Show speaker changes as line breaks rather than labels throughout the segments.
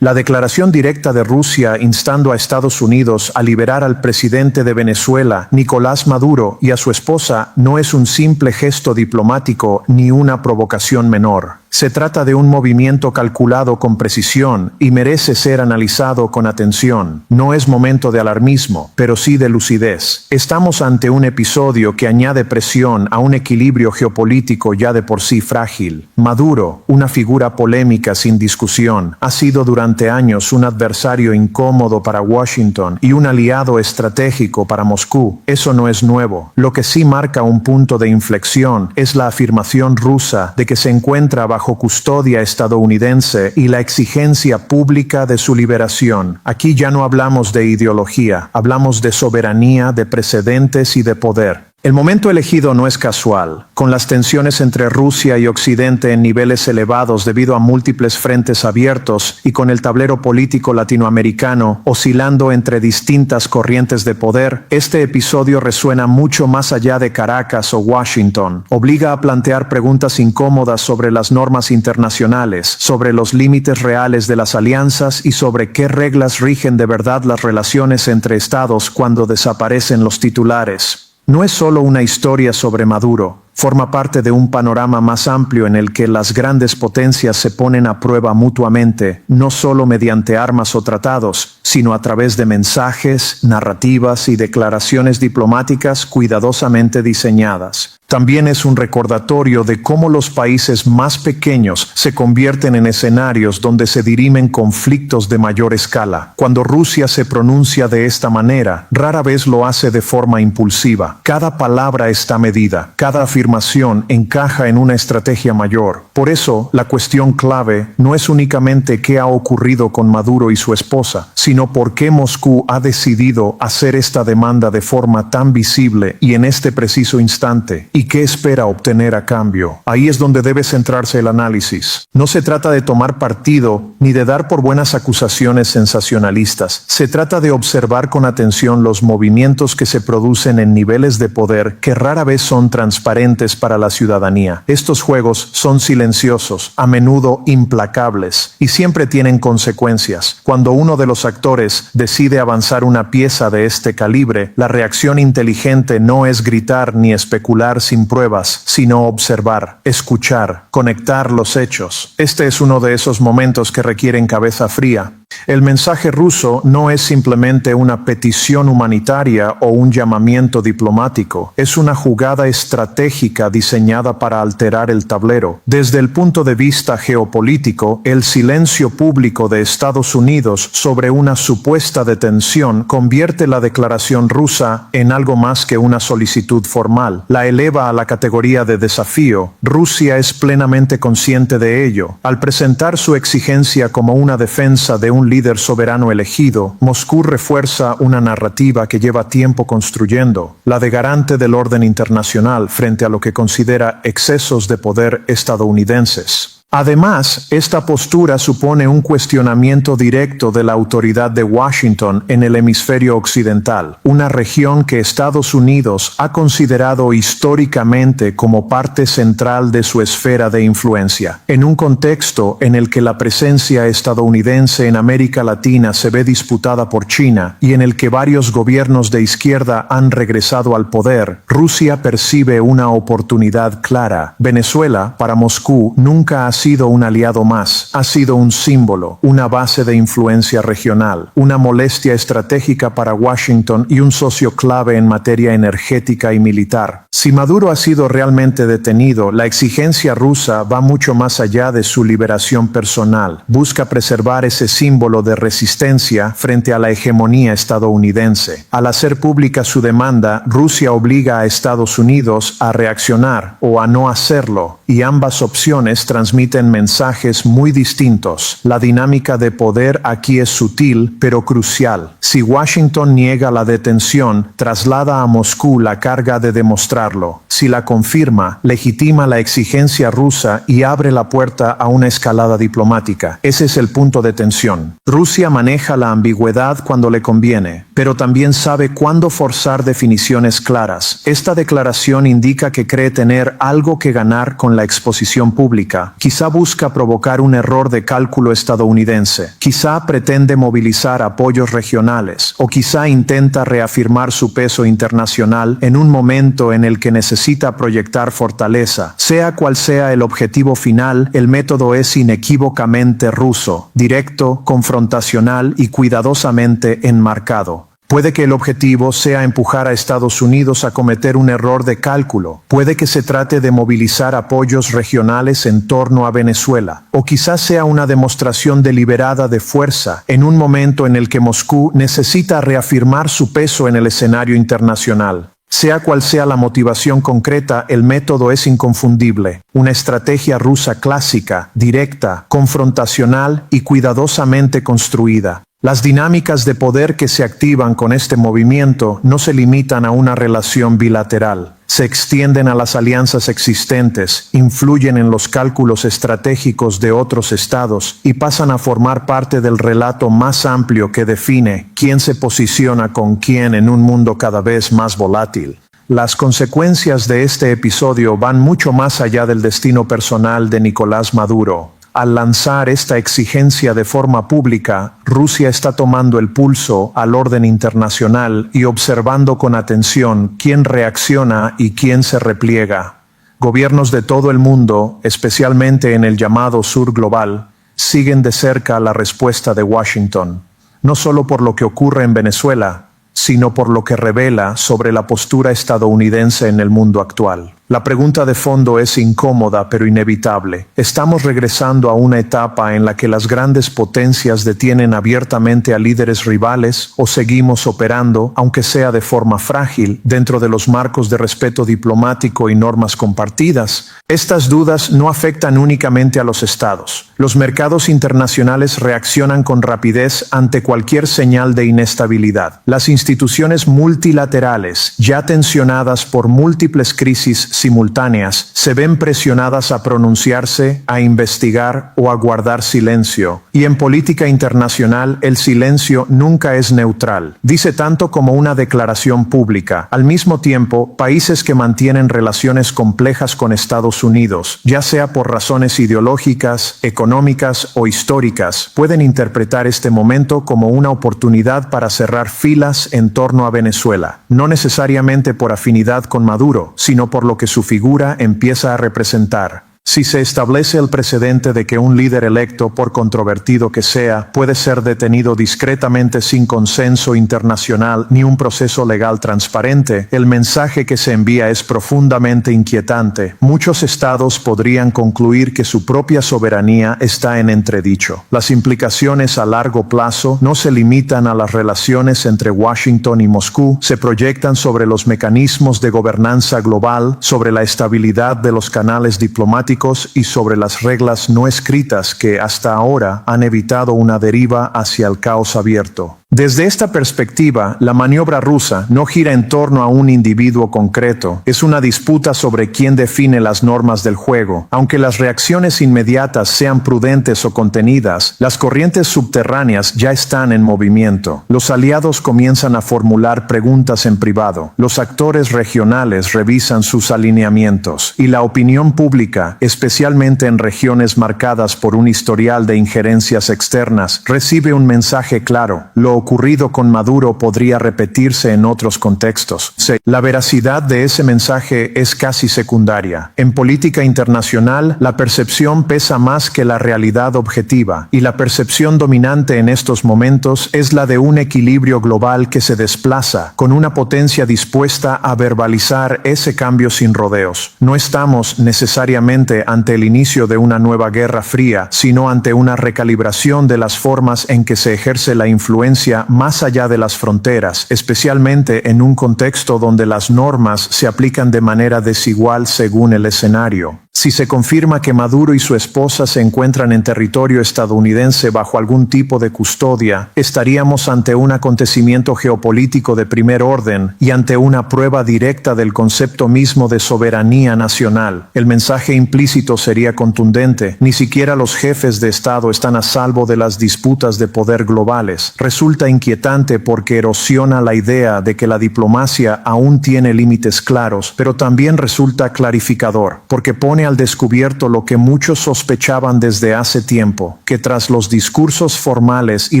La declaración directa de Rusia instando a Estados Unidos a liberar al presidente de Venezuela, Nicolás Maduro, y a su esposa no es un simple gesto diplomático ni una provocación menor. Se trata de un movimiento calculado con precisión y merece ser analizado con atención. No es momento de alarmismo, pero sí de lucidez. Estamos ante un episodio que añade presión a un equilibrio geopolítico ya de por sí frágil. Maduro, una figura polémica sin discusión, ha sido durante años un adversario incómodo para Washington y un aliado estratégico para Moscú. Eso no es nuevo. Lo que sí marca un punto de inflexión es la afirmación rusa de que se encuentra bajo custodia estadounidense y la exigencia pública de su liberación. Aquí ya no hablamos de ideología, hablamos de soberanía, de precedentes y de poder. El momento elegido no es casual. Con las tensiones entre Rusia y Occidente en niveles elevados debido a múltiples frentes abiertos y con el tablero político latinoamericano oscilando entre distintas corrientes de poder, este episodio resuena mucho más allá de Caracas o Washington. Obliga a plantear preguntas incómodas sobre las normas internacionales, sobre los límites reales de las alianzas y sobre qué reglas rigen de verdad las relaciones entre estados cuando desaparecen los titulares. No es solo una historia sobre Maduro, forma parte de un panorama más amplio en el que las grandes potencias se ponen a prueba mutuamente, no solo mediante armas o tratados, sino a través de mensajes, narrativas y declaraciones diplomáticas cuidadosamente diseñadas. También es un recordatorio de cómo los países más pequeños se convierten en escenarios donde se dirimen conflictos de mayor escala. Cuando Rusia se pronuncia de esta manera, rara vez lo hace de forma impulsiva. Cada palabra está medida, cada afirmación encaja en una estrategia mayor. Por eso, la cuestión clave no es únicamente qué ha ocurrido con Maduro y su esposa, sino por qué Moscú ha decidido hacer esta demanda de forma tan visible y en este preciso instante. ¿Y qué espera obtener a cambio? Ahí es donde debe centrarse el análisis. No se trata de tomar partido ni de dar por buenas acusaciones sensacionalistas. Se trata de observar con atención los movimientos que se producen en niveles de poder que rara vez son transparentes para la ciudadanía. Estos juegos son silenciosos, a menudo implacables, y siempre tienen consecuencias. Cuando uno de los actores decide avanzar una pieza de este calibre, la reacción inteligente no es gritar ni especular sin pruebas, sino observar, escuchar, conectar los hechos. Este es uno de esos momentos que requieren cabeza fría. El mensaje ruso no es simplemente una petición humanitaria o un llamamiento diplomático, es una jugada estratégica diseñada para alterar el tablero. Desde el punto de vista geopolítico, el silencio público de Estados Unidos sobre una supuesta detención convierte la declaración rusa en algo más que una solicitud formal. La eleva a la categoría de desafío. Rusia es plenamente consciente de ello. Al presentar su exigencia como una defensa de un líder soberano elegido, Moscú refuerza una narrativa que lleva tiempo construyendo, la de garante del orden internacional frente a lo que considera excesos de poder estadounidenses. Además, esta postura supone un cuestionamiento directo de la autoridad de Washington en el hemisferio occidental, una región que Estados Unidos ha considerado históricamente como parte central de su esfera de influencia. En un contexto en el que la presencia estadounidense en América Latina se ve disputada por China y en el que varios gobiernos de izquierda han regresado al poder, Rusia percibe una oportunidad clara. Venezuela, para Moscú, nunca ha sido un aliado más, ha sido un símbolo, una base de influencia regional, una molestia estratégica para Washington y un socio clave en materia energética y militar. Si Maduro ha sido realmente detenido, la exigencia rusa va mucho más allá de su liberación personal. Busca preservar ese símbolo de resistencia frente a la hegemonía estadounidense. Al hacer pública su demanda, Rusia obliga a Estados Unidos a reaccionar o a no hacerlo, y ambas opciones transmiten mensajes muy distintos. La dinámica de poder aquí es sutil, pero crucial. Si Washington niega la detención, traslada a Moscú la carga de demostrarlo. Si la confirma, legitima la exigencia rusa y abre la puerta a una escalada diplomática. Ese es el punto de tensión. Rusia maneja la ambigüedad cuando le conviene, pero también sabe cuándo forzar definiciones claras. Esta declaración indica que cree tener algo que ganar con la la exposición pública. Quizá busca provocar un error de cálculo estadounidense. Quizá pretende movilizar apoyos regionales. O quizá intenta reafirmar su peso internacional en un momento en el que necesita proyectar fortaleza. Sea cual sea el objetivo final, el método es inequívocamente ruso, directo, confrontacional y cuidadosamente enmarcado. Puede que el objetivo sea empujar a Estados Unidos a cometer un error de cálculo. Puede que se trate de movilizar apoyos regionales en torno a Venezuela. O quizás sea una demostración deliberada de fuerza en un momento en el que Moscú necesita reafirmar su peso en el escenario internacional. Sea cual sea la motivación concreta, el método es inconfundible. Una estrategia rusa clásica, directa, confrontacional y cuidadosamente construida. Las dinámicas de poder que se activan con este movimiento no se limitan a una relación bilateral. Se extienden a las alianzas existentes, influyen en los cálculos estratégicos de otros estados y pasan a formar parte del relato más amplio que define quién se posiciona con quién en un mundo cada vez más volátil. Las consecuencias de este episodio van mucho más allá del destino personal de Nicolás Maduro. Al lanzar esta exigencia de forma pública, Rusia está tomando el pulso al orden internacional y observando con atención quién reacciona y quién se repliega. Gobiernos de todo el mundo, especialmente en el llamado sur global, siguen de cerca la respuesta de Washington, no solo por lo que ocurre en Venezuela, sino por lo que revela sobre la postura estadounidense en el mundo actual. La pregunta de fondo es incómoda pero inevitable. ¿Estamos regresando a una etapa en la que las grandes potencias detienen abiertamente a líderes rivales o seguimos operando, aunque sea de forma frágil, dentro de los marcos de respeto diplomático y normas compartidas? Estas dudas no afectan únicamente a los estados. Los mercados internacionales reaccionan con rapidez ante cualquier señal de inestabilidad. Las instituciones multilaterales, ya tensionadas por múltiples crisis simultáneas, se ven presionadas a pronunciarse, a investigar o a guardar silencio. Y en política internacional, el silencio nunca es neutral. Dice tanto como una declaración pública. Al mismo tiempo, países que mantienen relaciones complejas con Estados Unidos, ya sea por razones ideológicas, económicas o históricas, pueden interpretar este momento como una oportunidad para cerrar filas en torno a Venezuela, no necesariamente por afinidad con Maduro, sino por lo que su figura empieza a representar. Si se establece el precedente de que un líder electo, por controvertido que sea, puede ser detenido discretamente sin consenso internacional ni un proceso legal transparente, el mensaje que se envía es profundamente inquietante. Muchos estados podrían concluir que su propia soberanía está en entredicho. Las implicaciones a largo plazo no se limitan a las relaciones entre Washington y Moscú, se proyectan sobre los mecanismos de gobernanza global, sobre la estabilidad de los canales diplomáticos y sobre las reglas no escritas que hasta ahora han evitado una deriva hacia el caos abierto. Desde esta perspectiva, la maniobra rusa no gira en torno a un individuo concreto, es una disputa sobre quién define las normas del juego. Aunque las reacciones inmediatas sean prudentes o contenidas, las corrientes subterráneas ya están en movimiento. Los aliados comienzan a formular preguntas en privado, los actores regionales revisan sus alineamientos, y la opinión pública, especialmente en regiones marcadas por un historial de injerencias externas, recibe un mensaje claro: lo ocurrido con Maduro podría repetirse en otros contextos. La veracidad de ese mensaje es casi secundaria. En política internacional, la percepción pesa más que la realidad objetiva, y la percepción dominante en estos momentos es la de un equilibrio global que se desplaza, con una potencia dispuesta a verbalizar ese cambio sin rodeos. No estamos necesariamente ante el inicio de una nueva guerra fría, sino ante una recalibración de las formas en que se ejerce la influencia más allá de las fronteras, especialmente en un contexto donde las normas se aplican de manera desigual según el escenario. Si se confirma que Maduro y su esposa se encuentran en territorio estadounidense bajo algún tipo de custodia, estaríamos ante un acontecimiento geopolítico de primer orden y ante una prueba directa del concepto mismo de soberanía nacional. El mensaje implícito sería contundente: ni siquiera los jefes de Estado están a salvo de las disputas de poder globales. Resulta inquietante porque erosiona la idea de que la diplomacia aún tiene límites claros, pero también resulta clarificador, porque pone pone al descubierto lo que muchos sospechaban desde hace tiempo, que tras los discursos formales y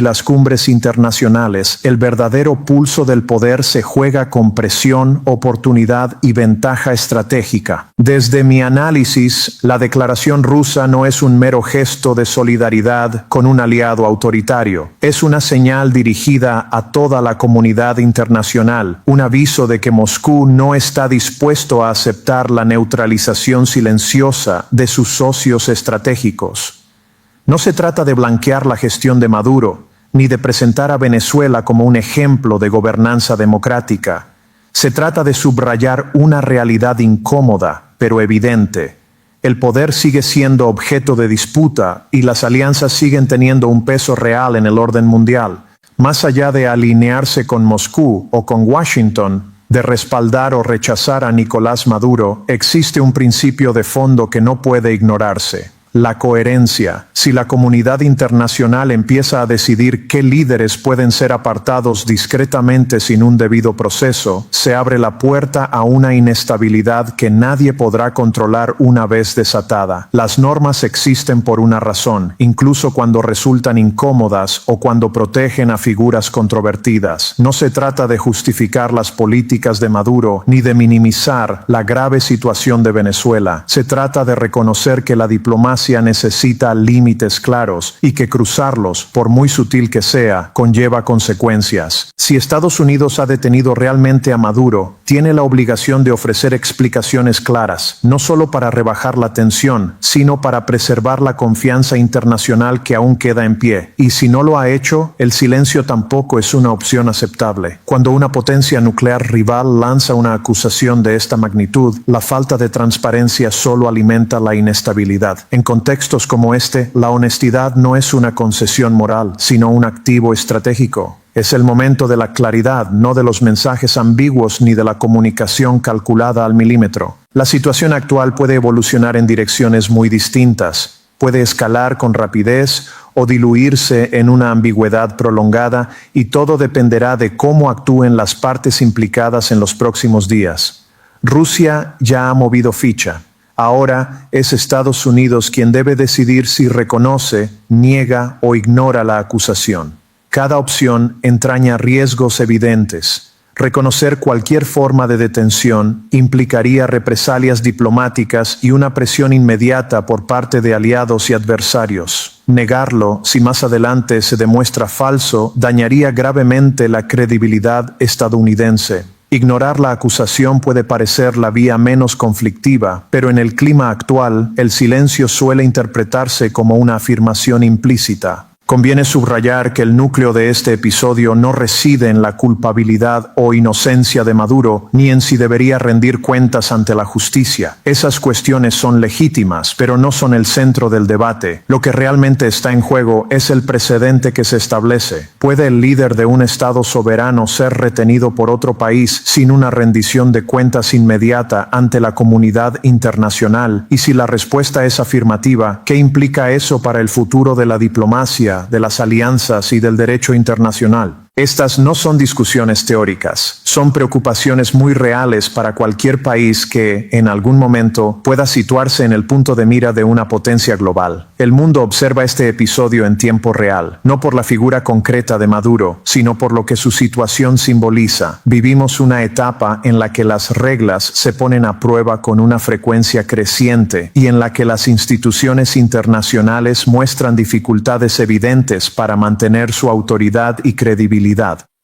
las cumbres internacionales, el verdadero pulso del poder se juega con presión, oportunidad y ventaja estratégica. Desde mi análisis, la declaración rusa no es un mero gesto de solidaridad con un aliado autoritario. Es una señal dirigida a toda la comunidad internacional, un aviso de que Moscú no está dispuesto a aceptar la neutralización silenciosa de sus socios estratégicos. No se trata de blanquear la gestión de Maduro, ni de presentar a Venezuela como un ejemplo de gobernanza democrática. Se trata de subrayar una realidad incómoda, pero evidente. El poder sigue siendo objeto de disputa y las alianzas siguen teniendo un peso real en el orden mundial. Más allá de alinearse con Moscú o con Washington, de respaldar o rechazar a Nicolás Maduro, existe un principio de fondo que no puede ignorarse: la coherencia. Si la comunidad internacional empieza a decidir qué líderes pueden ser apartados discretamente sin un debido proceso, se abre la puerta a una inestabilidad que nadie podrá controlar una vez desatada. Las normas existen por una razón, incluso cuando resultan incómodas o cuando protegen a figuras controvertidas. No se trata de justificar las políticas de Maduro ni de minimizar la grave situación de Venezuela. Se trata de reconocer que la diplomacia necesita límites claros y que cruzarlos, por muy sutil que sea, conlleva consecuencias. Si Estados Unidos ha detenido realmente a Maduro, tiene la obligación de ofrecer explicaciones claras, no solo para rebajar la tensión, sino para preservar la confianza internacional que aún queda en pie. Y si no lo ha hecho, el silencio tampoco es una opción aceptable. Cuando una potencia nuclear rival lanza una acusación de esta magnitud, la falta de transparencia solo alimenta la inestabilidad. En contextos como este, la honestidad no es una concesión moral, sino un activo estratégico. Es el momento de la claridad, no de los mensajes ambiguos ni de la comunicación calculada al milímetro. La situación actual puede evolucionar en direcciones muy distintas. Puede escalar con rapidez o diluirse en una ambigüedad prolongada, y todo dependerá de cómo actúen las partes implicadas en los próximos días. Rusia ya ha movido ficha. Ahora es Estados Unidos quien debe decidir si reconoce, niega o ignora la acusación. Cada opción entraña riesgos evidentes. Reconocer cualquier forma de detención implicaría represalias diplomáticas y una presión inmediata por parte de aliados y adversarios. Negarlo, si más adelante se demuestra falso, dañaría gravemente la credibilidad estadounidense. Ignorar la acusación puede parecer la vía menos conflictiva, pero en el clima actual, el silencio suele interpretarse como una afirmación implícita. Conviene subrayar que el núcleo de este episodio no reside en la culpabilidad o inocencia de Maduro, ni en si debería rendir cuentas ante la justicia. Esas cuestiones son legítimas, pero no son el centro del debate. Lo que realmente está en juego es el precedente que se establece. ¿Puede el líder de un Estado soberano ser retenido por otro país sin una rendición de cuentas inmediata ante la comunidad internacional? Y si la respuesta es afirmativa, ¿qué implica eso para el futuro de la diplomacia, de las alianzas y del derecho internacional? Estas no son discusiones teóricas, son preocupaciones muy reales para cualquier país que, en algún momento, pueda situarse en el punto de mira de una potencia global. El mundo observa este episodio en tiempo real, no por la figura concreta de Maduro, sino por lo que su situación simboliza. Vivimos una etapa en la que las reglas se ponen a prueba con una frecuencia creciente y en la que las instituciones internacionales muestran dificultades evidentes para mantener su autoridad y credibilidad.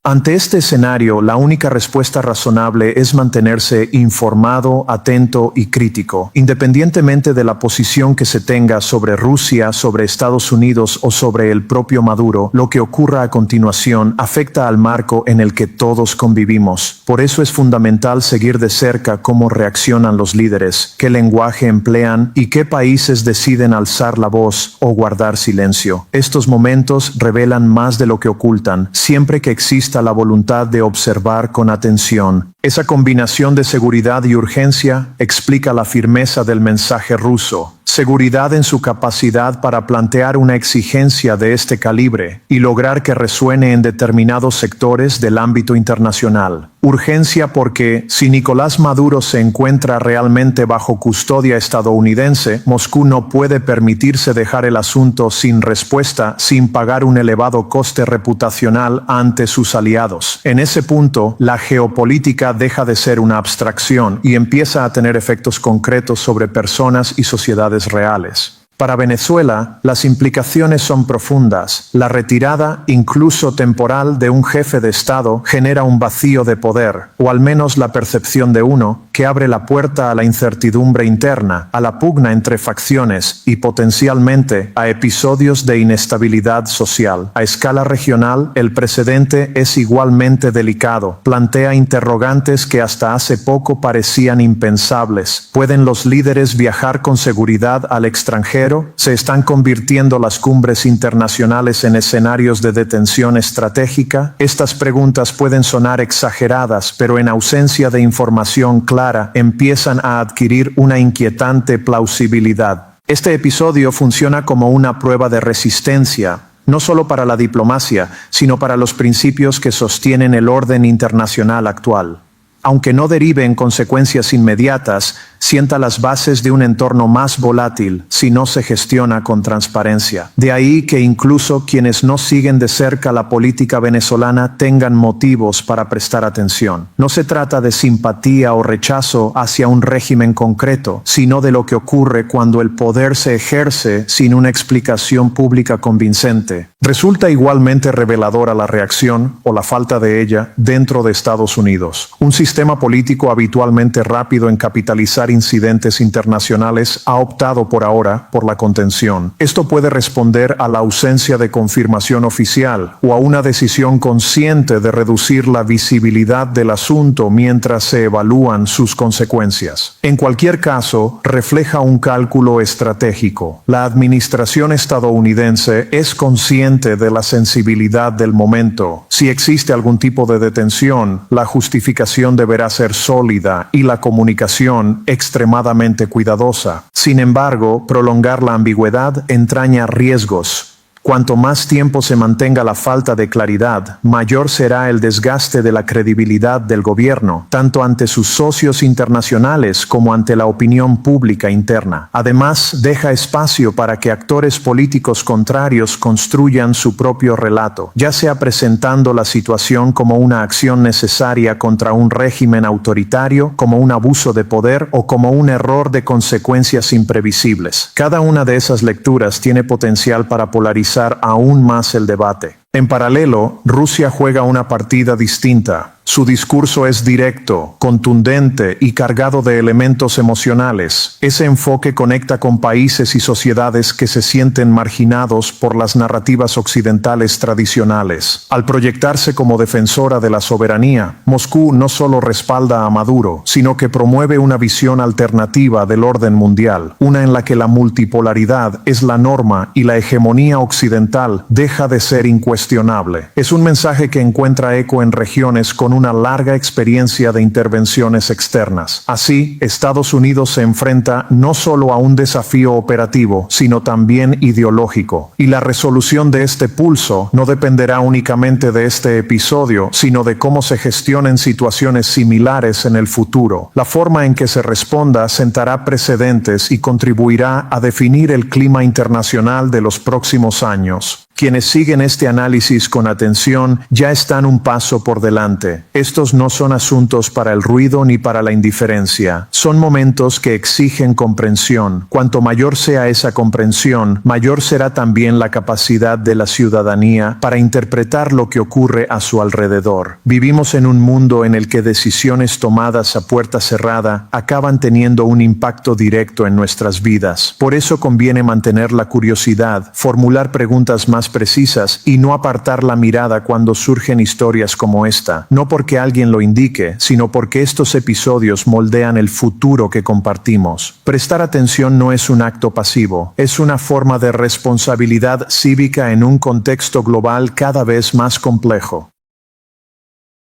Ante este escenario, la única respuesta razonable es mantenerse informado, atento y crítico, independientemente de la posición que se tenga sobre Rusia, sobre Estados Unidos o sobre el propio Maduro. Lo que ocurra a continuación afecta al marco en el que todos convivimos. Por eso es fundamental seguir de cerca cómo reaccionan los líderes, qué lenguaje emplean y qué países deciden alzar la voz o guardar silencio. Estos momentos revelan más de lo que ocultan, siempre que exista la voluntad de observar con atención. Esa combinación de seguridad y urgencia explica la firmeza del mensaje ruso. seguridad en su capacidad para plantear una exigencia de este calibre y lograr que resuene en determinados sectores del ámbito internacional. Urgencia porque, si Nicolás Maduro se encuentra realmente bajo custodia estadounidense, Moscú no puede permitirse dejar el asunto sin respuesta, sin pagar un elevado coste reputacional ante sus aliados. En ese punto, la geopolítica deja de ser una abstracción y empieza a tener efectos concretos sobre personas y sociedades reales. Para Venezuela, las implicaciones son profundas. La retirada, incluso temporal, de un jefe de Estado genera un vacío de poder, o al menos la percepción de uno, que abre la puerta a la incertidumbre interna, a la pugna entre facciones y potencialmente a episodios de inestabilidad social. A escala regional, el precedente es igualmente delicado. Plantea interrogantes que hasta hace poco parecían impensables. ¿Pueden los líderes viajar con seguridad al extranjero? ¿Se están convirtiendo las cumbres internacionales en escenarios de detención estratégica? Estas preguntas pueden sonar exageradas, pero en ausencia de información clara, empiezan a adquirir una inquietante plausibilidad. Este episodio funciona como una prueba de resistencia, no solo para la diplomacia, sino para los principios que sostienen el orden internacional actual. Aunque no derive en consecuencias inmediatas, sienta las bases de un entorno más volátil si no se gestiona con transparencia. De ahí que incluso quienes no siguen de cerca la política venezolana tengan motivos para prestar atención. No se trata de simpatía o rechazo hacia un régimen concreto, sino de lo que ocurre cuando el poder se ejerce sin una explicación pública convincente. Resulta igualmente reveladora la reacción, o la falta de ella, dentro de Estados Unidos. Un sistema político habitualmente rápido en capitalizar incidentes internacionales ha optado por ahora por la contención. Esto puede responder a la ausencia de confirmación oficial o a una decisión consciente de reducir la visibilidad del asunto mientras se evalúan sus consecuencias. En cualquier caso, refleja un cálculo estratégico. La administración estadounidense es consciente de la sensibilidad del momento. Si existe algún tipo de detención, la justificación deberá ser sólida y la comunicación extremadamente cuidadosa. Sin embargo, prolongar la ambigüedad entraña riesgos. Cuanto más tiempo se mantenga la falta de claridad, mayor será el desgaste de la credibilidad del gobierno, tanto ante sus socios internacionales como ante la opinión pública interna. Además, deja espacio para que actores políticos contrarios construyan su propio relato, ya sea presentando la situación como una acción necesaria contra un régimen autoritario, como un abuso de poder o como un error de consecuencias imprevisibles. Cada una de esas lecturas tiene potencial para polarizar aún más el debate. En paralelo, Rusia juega una partida distinta. Su discurso es directo, contundente y cargado de elementos emocionales. Ese enfoque conecta con países y sociedades que se sienten marginados por las narrativas occidentales tradicionales. Al proyectarse como defensora de la soberanía, Moscú no solo respalda a Maduro, sino que promueve una visión alternativa del orden mundial, una en la que la multipolaridad es la norma y la hegemonía occidental deja de ser incuestionable. Es un mensaje que encuentra eco en regiones con una larga experiencia de intervenciones externas. Así, Estados Unidos se enfrenta no solo a un desafío operativo, sino también ideológico. Y la resolución de este pulso no dependerá únicamente de este episodio, sino de cómo se gestionen situaciones similares en el futuro. La forma en que se responda sentará precedentes y contribuirá a definir el clima internacional de los próximos años. Quienes siguen este análisis con atención ya están un paso por delante. Estos no son asuntos para el ruido ni para la indiferencia. Son momentos que exigen comprensión. Cuanto mayor sea esa comprensión, mayor será también la capacidad de la ciudadanía para interpretar lo que ocurre a su alrededor. Vivimos en un mundo en el que decisiones tomadas a puerta cerrada acaban teniendo un impacto directo en nuestras vidas. Por eso conviene mantener la curiosidad, formular preguntas más precisas y no apartar la mirada cuando surgen historias como esta, no porque alguien lo indique, sino porque estos episodios moldean el futuro que compartimos. Prestar atención no es un acto pasivo, es una forma de responsabilidad cívica en un contexto global cada vez más complejo.